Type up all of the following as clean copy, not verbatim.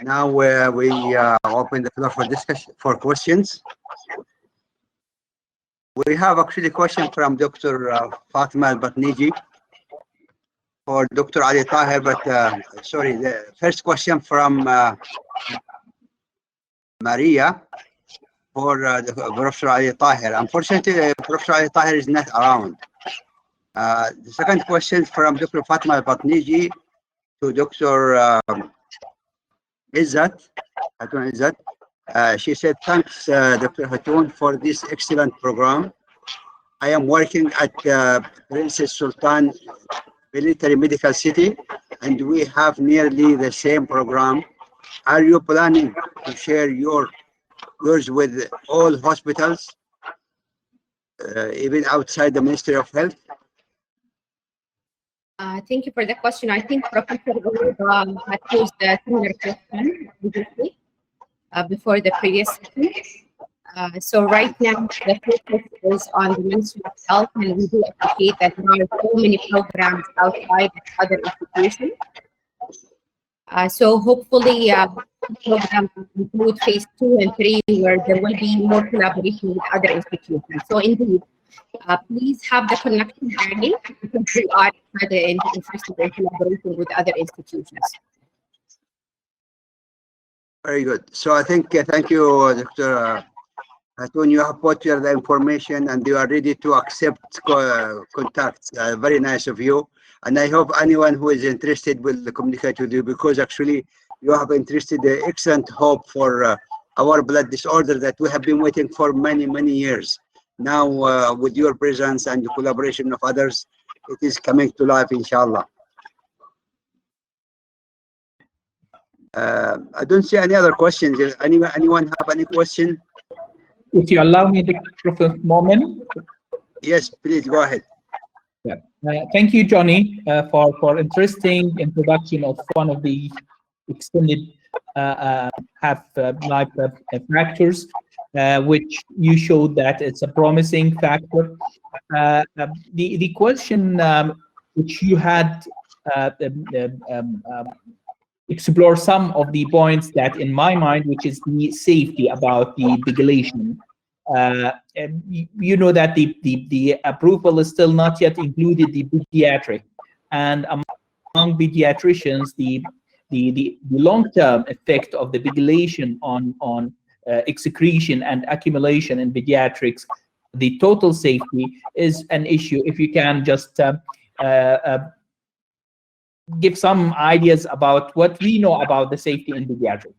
Now we open the floor for discussion, for questions. We have actually a question from Dr. Fatima Al-Batniji for Dr. Ali Tahir, but sorry, the first question from Maria for Professor Ali Tahir. Unfortunately, Professor Ali Tahir is not around. The second question from Dr. Fatima Al-Batniji to Dr. Izzat. She said, thanks, Dr. Hatoun, for this excellent program. I am working at Princess Sultan Military Medical City, and we have nearly the same program. Are you planning to share yours with all hospitals, even outside the Ministry of Health? Thank you for the question. I think Professor Ghoor had posed a similar question previously, before the previous session. So right now, the focus is on the Ministry of Health, and we do appreciate that there are so many programs outside other institutions. So hopefully, programs include phase 2 and 3, where there will be more collaboration with other institutions. So indeed, please have the connection ready, because we are interested in collaborating with other institutions. Very good. So I think, thank you, Dr. Hatoun. You have put the information and you are ready to accept contacts. Very nice of you. And I hope anyone who is interested will communicate with you, because actually you have interested excellent hope for our blood disorder that we have been waiting for many, many years. Now, with your presence and the collaboration of others, it is coming to life, inshallah. I don't see any other questions. Anyone have any question? If you allow me the moment. Yes, please go ahead. Yeah. Thank you, Johnny, for interesting introduction of one of the extended half-life factors, which you showed that it's a promising factor. The question which you had explore some of the points that in my mind, which is the safety about the pegylation. And you know that the approval is still not yet included the pediatric, and among pediatricians, the long-term effect of the pegylation on excretion and accumulation in pediatrics, the total safety is an issue. If you can just give some ideas about what we know about the safety in pediatrics.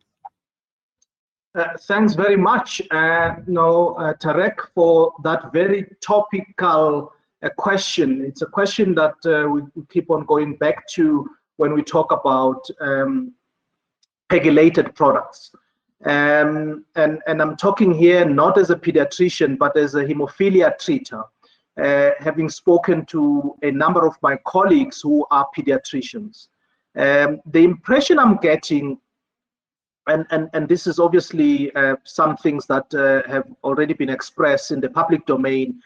Thanks very much, Tarek, for that very topical question. It's a question that we keep on going back to when we talk about pegylated products. And I'm talking here not as a pediatrician, but as a hemophilia treater, having spoken to a number of my colleagues who are pediatricians. The impression I'm getting, and this is obviously some things that have already been expressed in the public domain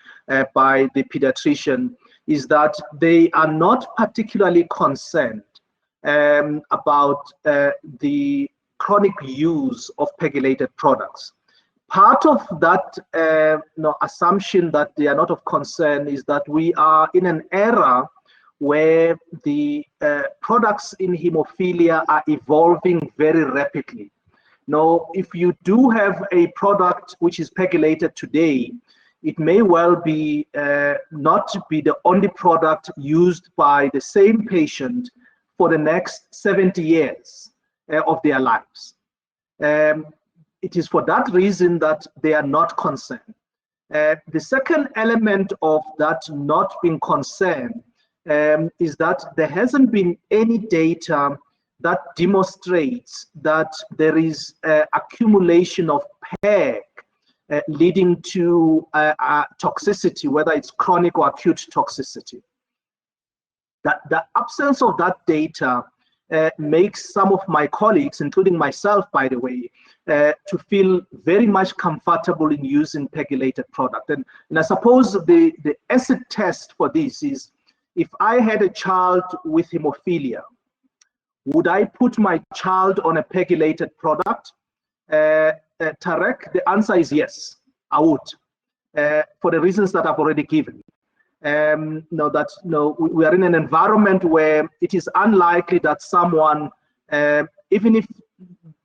by the pediatrician, is that they are not particularly concerned about the chronic use of pegylated products. Part of that assumption that they are not of concern is that we are in an era where the products in hemophilia are evolving very rapidly. Now, if you do have a product which is pegylated today, it may well be not be the only product used by the same patient for the next 70 years of their lives. It is for that reason that they are not concerned. The second element of that not being concerned is that there hasn't been any data that demonstrates that there is accumulation of PEG leading to toxicity, whether it's chronic or acute toxicity. The absence of that data makes some of my colleagues, including myself, by the way, to feel very much comfortable in using pegylated product. And I suppose the acid test for this is, if I had a child with hemophilia would I put my child on a PEG-related product? Tarek, the answer is yes, I would, for the reasons that I've already given. We are in an environment where it is unlikely that someone, even if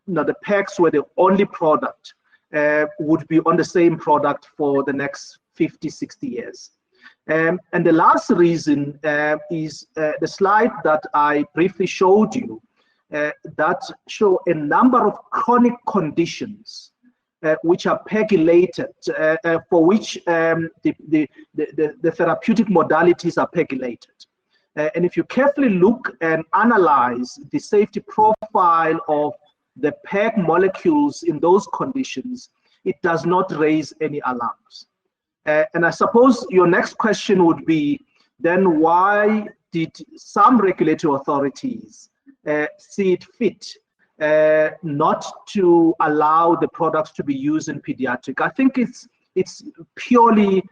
the PEGs were the only product, would be on the same product for the next 50, 60 years. And the last reason is the slide that I briefly showed you that show a number of chronic conditions which are PEG-related, for which the therapeutic modalities are PEG-related. And if you carefully look and analyze the safety profile of the PEG molecules in those conditions, it does not raise any alarms. And I suppose your next question would be, then why did some regulatory authorities see it fit not to allow the products to be used in pediatric? I think it's purely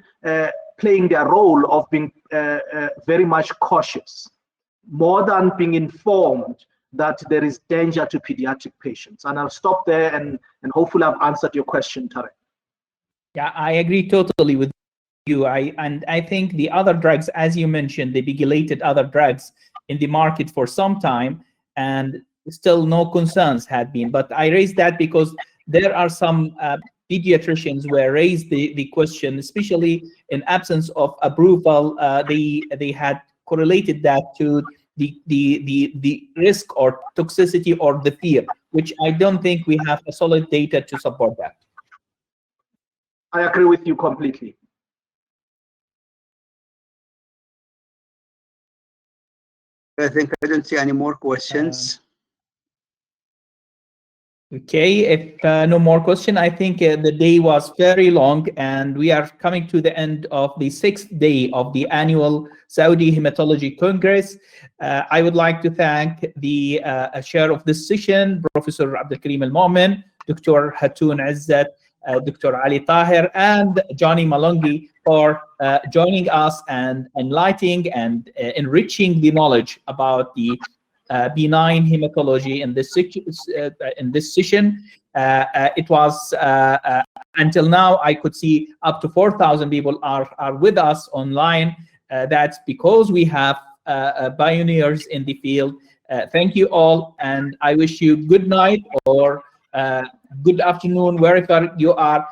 playing their role of being very much cautious, more than being informed that there is danger to pediatric patients. And I'll stop there, and hopefully I've answered your question, Tarek. Yeah, I agree totally with you. I think the other drugs, as you mentioned, the PEG-related other drugs in the market for some time, and still no concerns had been. But I raised that because there are some pediatricians who raised the question, especially in absence of approval. They had correlated that to the risk or toxicity or the fear, which I don't think we have a solid data to support that. I agree with you completely. I think I don't see any more questions. Okay, if no more question, I think the day was very long, and we are coming to the end of the 6th day of the annual Saudi Hematology Congress. I would like to thank the chair of this session, Professor Abdelkarim Al-Momen, Dr. Hatoun Izzat, Dr. Ali Tahir, and Johnny Malongi for joining us and enlightening and enriching the knowledge about the benign hematology in this session. It was until now I could see up to 4,000 people are with us online. That's because we have pioneers in the field. Thank you all, and I wish you good night or good afternoon wherever you are,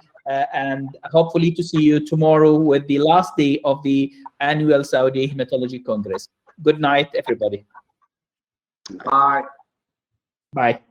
and hopefully to see you tomorrow with the last day of the annual Saudi Hematology Congress. Good night, everybody. Bye. Bye.